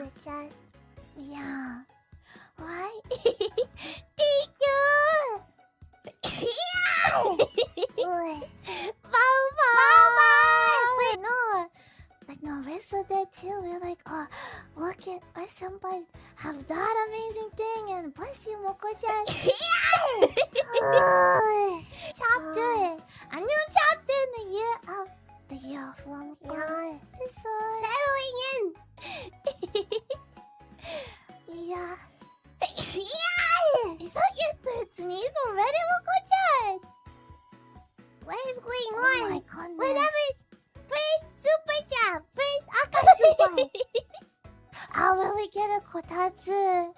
your chest. Yeah. Why? Thank you! Yeah! Bauabau! Wait, no. Like Nerisa did too. We were like, oh, look at our senpai have that amazing thing, and bless you, Moco-chan. Chapter. A new chapter in the year of the year from Yeah. settling in. Yeah. Yeah! Is that your third sneeze already, Moco-chan? What is going Oh on? my goodness. Whatever it's first super jab, first akasubai. I'll really get a kotatsu.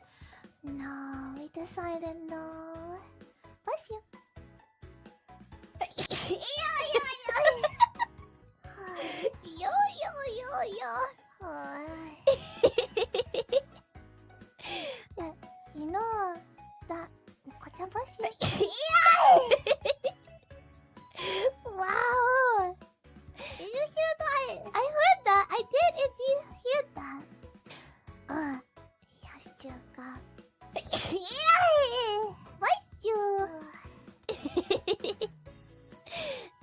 No, we decided no. Bless you. Yo, yo, yo, yo. Yeah, you know that Moco-chan, bless you. Wow. Did you hear that? I heard that. I did indeed hear that. Yes, Joka. Yeah! Bless you!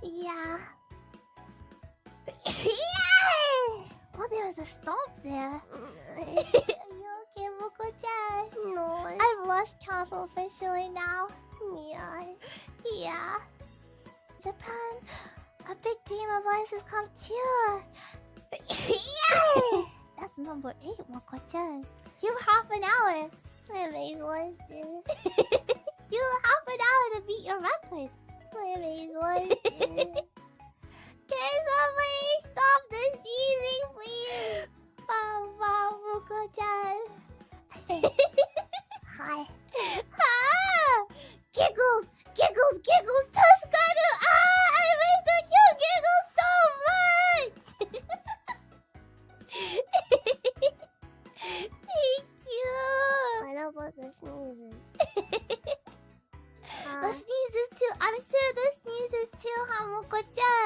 Yeah. Yeah! Oh, there was a stomp there. Are you okay, Moco-chan? No. I've lost count officially now. Yeah. Yeah. Japan, a big dream of ours has come true. Yeah! That's number 8, Moco-chan. You have half an hour. My maze was this. You have half an hour to beat your record. My maze was this. Can somebody stop the sneezing, please? Wow, Moco-chan. Hi. Ah! Giggles! Giggles! Giggles! Tuscano! Ah! I miss the cute giggles so much! Thank you! What about the sneezes? The sneezes too. I'm sure the sneezes too, huh, Moco-chan?